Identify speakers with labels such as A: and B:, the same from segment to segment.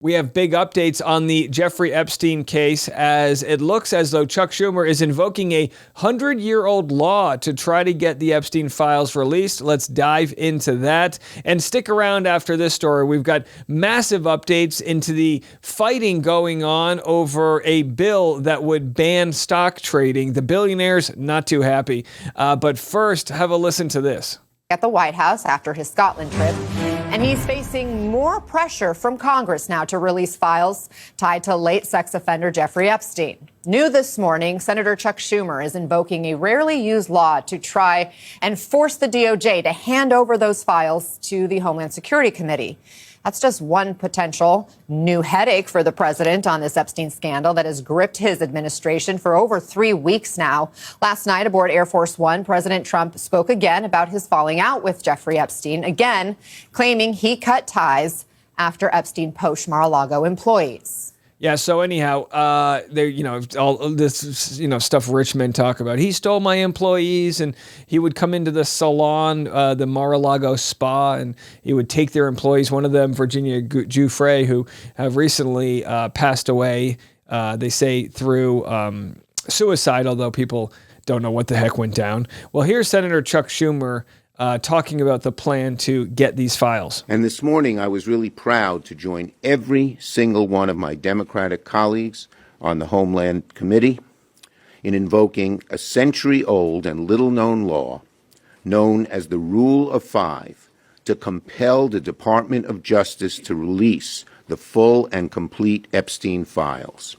A: We have big updates on the Jeffrey Epstein case, as it looks as though Chuck Schumer is invoking a 100-year-old law to try to get the Epstein files released. Let's dive into that. And stick around after this story. We've got massive updates into the fighting going on over a bill that would ban stock trading. The billionaires not too happy. But first, have a listen to this.
B: At the White House after his Scotland trip, and he's facing more pressure from Congress now to release files tied to late sex offender Jeffrey Epstein. New this morning, Senator Chuck Schumer is invoking a rarely used law to try and force the DOJ to hand over those files to the Homeland Security Committee. That's just one potential new headache for the president on this Epstein scandal that has gripped his administration for over 3 weeks now. Last night aboard Air Force One, President Trump spoke again about his falling out with Jeffrey Epstein, again claiming he cut ties after Epstein poached Mar-a-Lago employees.
A: Yeah, so anyhow, all this, stuff rich men talk about. He stole my employees, and he would come into the salon, the Mar-a-Lago spa, and he would take their employees. One of them, Virginia Giuffre, who have recently passed away, they say through suicide, although people don't know what the heck went down. Well, here's Senator Chuck Schumer talking about the plan to get these files.
C: And this morning, I was really proud to join every single one of my Democratic colleagues on the Homeland Committee in invoking a century-old and little-known law known as the Rule of Five to compel the Department of Justice to release the full and complete Epstein files.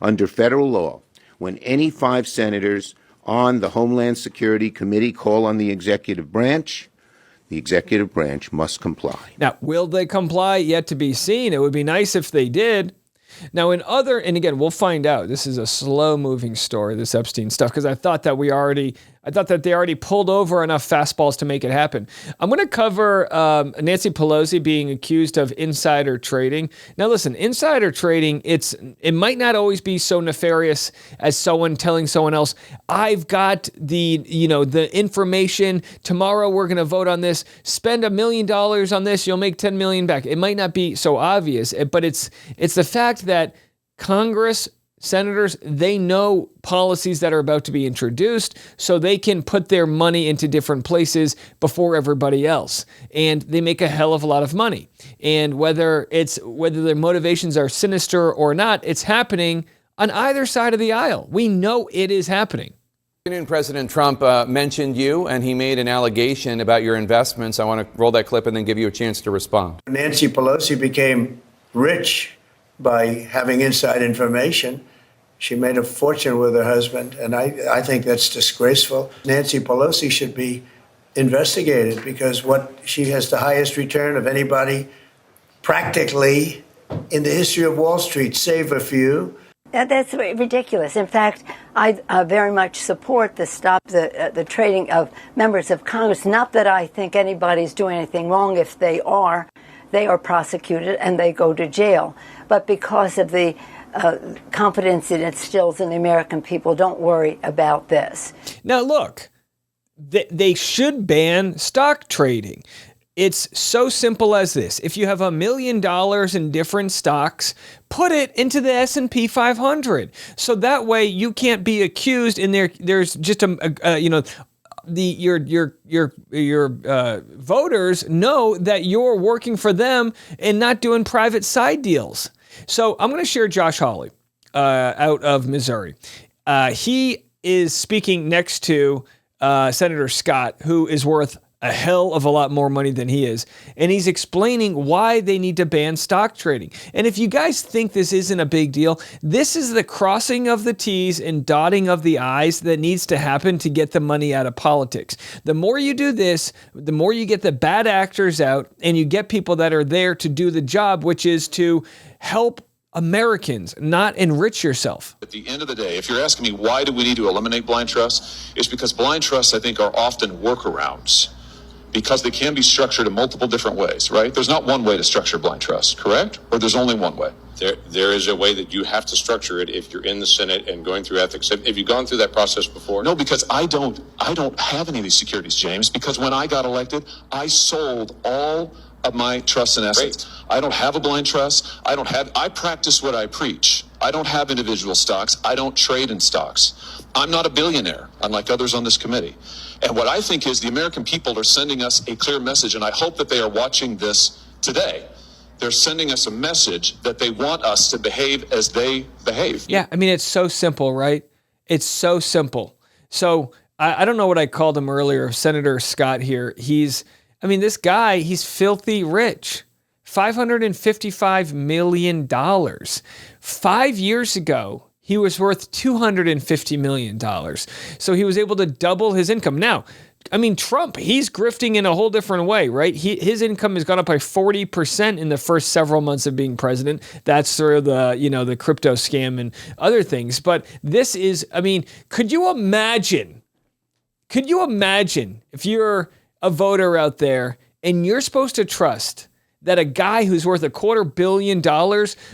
C: Under federal law, when any 5 senators on the Homeland Security Committee call on the executive branch must comply.
A: Now, will they comply? Yet to be seen. It would be nice if they did. Now, and again, we'll find out. This is a slow-moving story, this Epstein stuff, because I thought that they already pulled over enough fastballs to make it happen. I'm going to cover Nancy Pelosi being accused of insider trading. Now, listen, insider trading, it might not always be so nefarious as someone telling someone else, I've got the information. Tomorrow we're going to vote on this. Spend $1 million on this. You'll make $10 million back. It might not be so obvious, but it's the fact that Congress, senators, they know policies that are about to be introduced, so they can put their money into different places before everybody else. And they make a hell of a lot of money. And whether their motivations are sinister or not, it's happening on either side of the aisle. We know it is happening.
D: President Trump mentioned you, and he made an allegation about your investments. I want to roll that clip and then give you a chance to respond.
E: Nancy Pelosi became rich by having inside information. She made a fortune with her husband, and I think that's disgraceful. Nancy Pelosi should be investigated because she has the highest return of anybody practically in the history of Wall Street, save a few.
F: That's ridiculous. In fact, I very much support the trading of members of Congress. Not that I think anybody's doing anything wrong. If they are prosecuted and they go to jail. But because of the confidence it instills in the American people, don't worry about this.
A: Now, look, they should ban stock trading. It's so simple as this. If you have $1 million in different stocks, put it into the S&P 500. So that way you can't be accused and there's just your voters know that you're working for them and not doing private side deals. So I'm going to share Josh Hawley out of Missouri. He is speaking next to Senator Scott, who is worth a hell of a lot more money than he is. And he's explaining why they need to ban stock trading. And if you guys think this isn't a big deal, this is the crossing of the T's and dotting of the I's that needs to happen to get the money out of politics. The more you do this, the more you get the bad actors out and you get people that are there to do the job, which is to help Americans, not enrich yourself.
G: At the end of the day, if you're asking me why do we need to eliminate blind trusts, it's because blind trusts, I think, are often workarounds, because they can be structured in multiple different ways, right? There's not one way to structure blind trust, correct? Or there's only one way?
H: There is a way that you have to structure it if you're in the Senate and going through ethics. Have you gone through that process before?
G: No, because I don't have any of these securities, James, because when I got elected, I sold all of my trusts and assets. I don't have a blind trust. I practice what I preach. I don't have individual stocks. I don't trade in stocks. I'm not a billionaire, unlike others on this committee. And what I think is the American people are sending us a clear message, and I hope that they are watching this today. They're sending us a message that they want us to behave as they behave.
A: Yeah, I mean, it's so simple, right? It's so simple. So I don't know what I called him earlier, Senator Scott here. This guy, he's filthy rich. $555 million. 5 years ago, he was worth $250 million. So he was able to double his income. Now, Trump, he's grifting in a whole different way, right? His income has gone up by 40% in the first several months of being president. That's through the crypto scam and other things. But this is, could you imagine if you're a voter out there and you're supposed to trust that a guy who's worth $250 million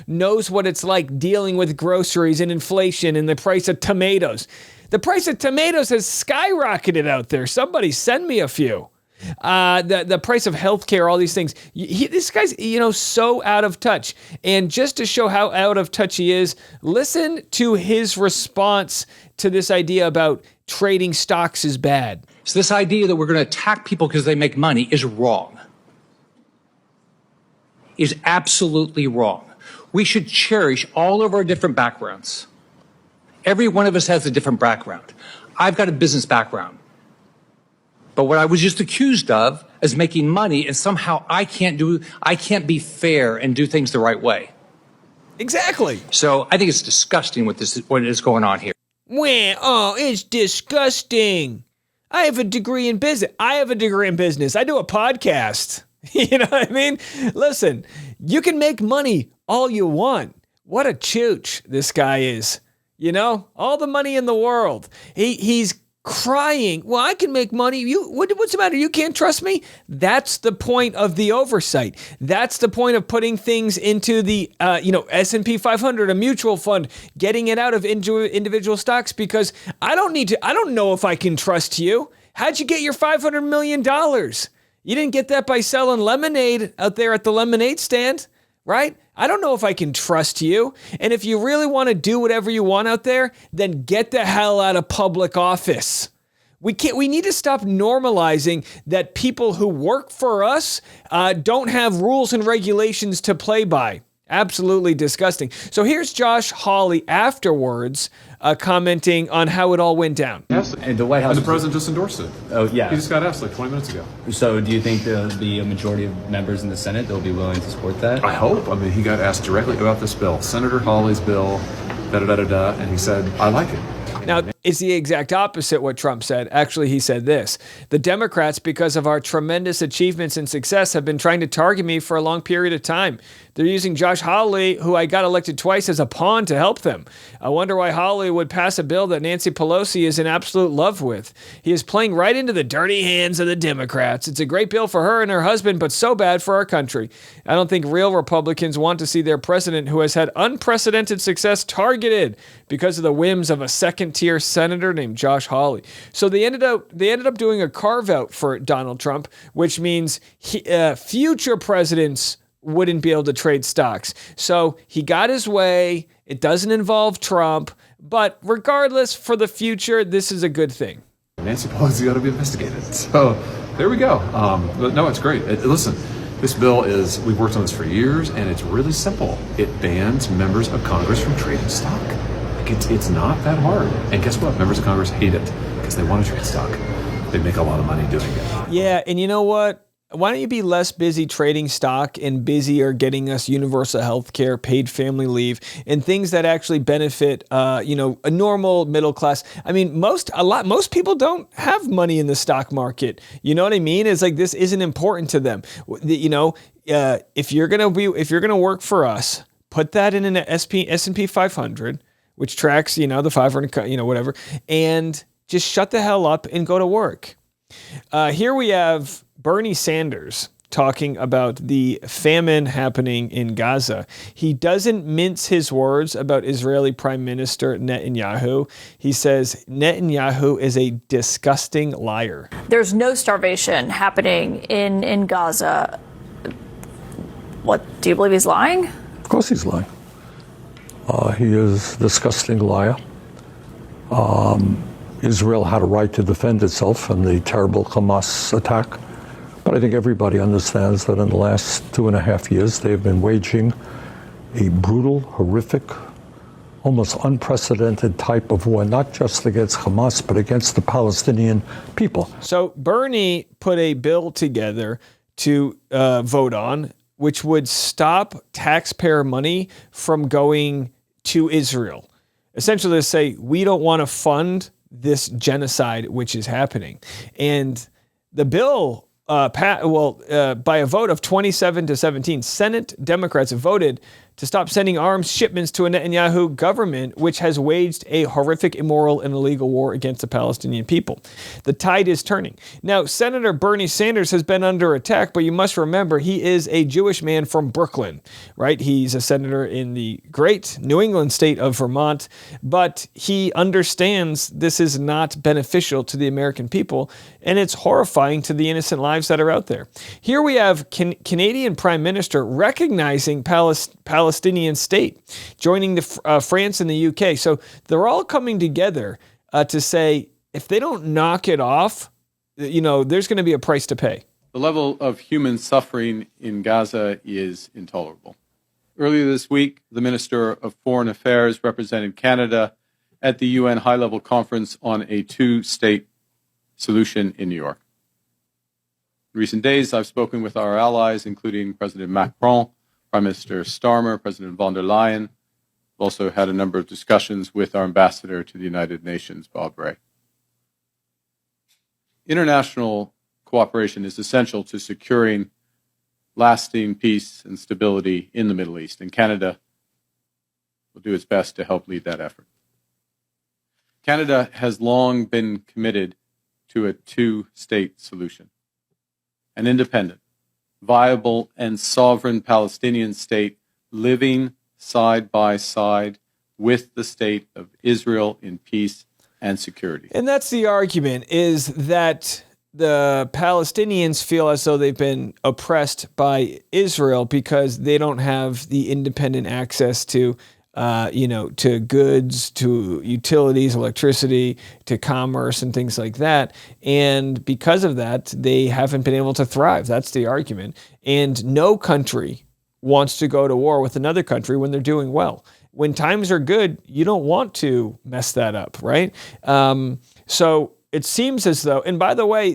A: knows what it's like dealing with groceries and inflation and the price of tomatoes? The price of tomatoes has skyrocketed out there. Somebody send me a few. The price of healthcare, all these things. This guy's, so out of touch. And just to show how out of touch he is, listen to his response to this idea about trading stocks is bad.
I: So this idea that we're going to attack people because they make money is wrong. Is absolutely wrong. We should cherish all of our different backgrounds. Every one of us has a different background. I've got a business background. But what I was just accused of is making money, and somehow I can't be fair and do things the right way.
A: Exactly.
I: So I think it's disgusting what is going on here.
A: It's disgusting. I have a degree in business. I do a podcast. You know what I mean? Listen, you can make money all you want. What a chooch this guy is. All the money in the world. He's crying. Well, I can make money. What's the matter? You can't trust me? That's the point of the oversight. That's the point of putting things into the S&P 500, a mutual fund, getting it out of individual stocks, because I don't know if I can trust you. How'd you get your $500 million? You didn't get that by selling lemonade out there at the lemonade stand, right? I don't know if I can trust you. And if you really want to do whatever you want out there, then get the hell out of public office. We need to stop normalizing that people who work for us don't have rules and regulations to play by. Absolutely disgusting. So here's Josh Hawley afterwards commenting on how it all went down.
J: And the White House.
K: And the president just endorsed it.
J: Oh, yeah.
K: He just got asked like 20 minutes ago.
J: So do you think there'll be a majority of members in the Senate that'll be willing to support that?
K: I hope. He got asked directly about this bill, Senator Hawley's bill, and he said, I like it.
A: Now, it's the exact opposite what Trump said. Actually, he said this: the Democrats, because of our tremendous achievements and success, have been trying to target me for a long period of time. They're using Josh Hawley, who I got elected twice, as a pawn to help them. I wonder why Hawley would pass a bill that Nancy Pelosi is in absolute love with. He is playing right into the dirty hands of the Democrats. It's a great bill for her and her husband, but so bad for our country. I don't think real Republicans want to see their president, who has had unprecedented success, targeted because of the whims of a second-tier senator named Josh Hawley. So they ended up doing a carve-out for Donald Trump, which means future presidents wouldn't be able to trade stocks. So he got his way. It doesn't involve Trump. But regardless, for the future, this is a good thing.
K: Nancy Pelosi got to be investigated. So there we go. But no, it's great. Listen, this bill we've worked on this for years, and it's really simple. It bans members of Congress from trading stock. It's not that hard. And guess what? Members of Congress hate it because they want to trade stock. They make a lot of money doing it.
A: Yeah, and you know what? Why don't you be less busy trading stock and busier getting us universal health care, paid family leave, and things that actually benefit, a normal middle class. Most people don't have money in the stock market. You know what I mean? It's like this isn't important to them. If you're gonna work for us, put that in an S&P 500, which tracks, the 500, whatever, and just shut the hell up and go to work. Here we have Bernie Sanders talking about the famine happening in Gaza. He doesn't mince his words about Israeli Prime Minister Netanyahu. He says Netanyahu is a disgusting liar.
L: There's no starvation happening in Gaza. What, do you believe he's lying?
M: Of course he's lying. He is a disgusting liar. Israel had a right to defend itself from the terrible Hamas attack. But I think everybody understands that in the last 2.5 years, they've been waging a brutal, horrific, almost unprecedented type of war, not just against Hamas, but against the Palestinian people.
A: So Bernie put a bill together to vote on, which would stop taxpayer money from going to Israel. Essentially to say, we don't want to fund this genocide which is happening. And the bill, by a vote of 27-17, Senate Democrats voted to stop sending arms shipments to a Netanyahu government which has waged a horrific, immoral, and illegal war against the Palestinian people. The tide is turning. Now, Senator Bernie Sanders has been under attack, but you must remember he is a Jewish man from Brooklyn, right? He's a senator in the great New England state of Vermont, but he understands this is not beneficial to the American people, and it's horrifying to the innocent lives that are out there. Here we have Canadian Prime Minister recognizing Palestinian state, joining the France and the UK. So they're all coming together to say, if they don't knock it off, there's going to be a price to pay.
N: The level of human suffering in Gaza is intolerable. Earlier this week, the Minister of Foreign Affairs represented Canada at the UN high-level conference on a two-state solution in New York. In recent days, I've spoken with our allies, including President Macron, Prime Minister Starmer, President von der Leyen. We've also had a number of discussions with our ambassador to the United Nations, Bob Ray. International cooperation is essential to securing lasting peace and stability in the Middle East, and Canada will do its best to help lead that effort. Canada has long been committed to a two-state solution, an independent, viable, and sovereign Palestinian state living side by side with the state of Israel in peace and security.
A: And that's the argument, is that the Palestinians feel as though they've been oppressed by Israel because they don't have the independent access to to goods, to utilities, electricity, to commerce and things like that. And because of that, they haven't been able to thrive. That's the argument. And no country wants to go to war with another country when they're doing well. When times are good, you don't want to mess that up, right? So it seems as though, and by the way,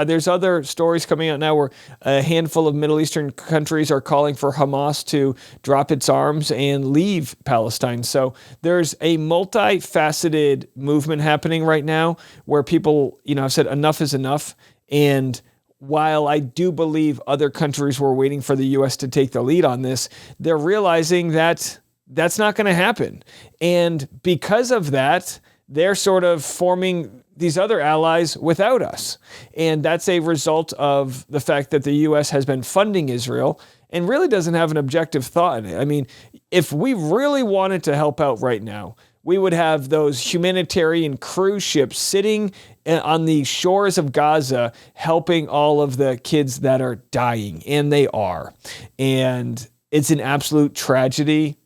A: there's other stories coming out now where a handful of Middle Eastern countries are calling for Hamas to drop its arms and leave Palestine. So there's a multifaceted movement happening right now where people, have said enough is enough. And while I do believe other countries were waiting for the U.S. to take the lead on this, they're realizing that that's not going to happen. And because of that, they're sort of forming these other allies without us. And that's a result of the fact that the U.S. has been funding Israel and really doesn't have an objective thought in it. I mean, if we really wanted to help out right now, we would have those humanitarian cruise ships sitting on the shores of Gaza helping all of the kids that are dying, and they are. And it's an absolute tragedy.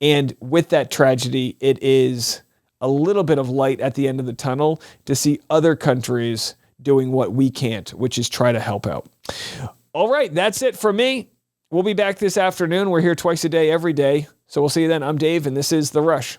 A: And with that tragedy, it is a little bit of light at the end of the tunnel to see other countries doing what we can't, which is try to help out. All right, that's it for me. We'll be back this afternoon. We're here twice a day, every day. So we'll see you then. I'm Dave, and this is The Rush.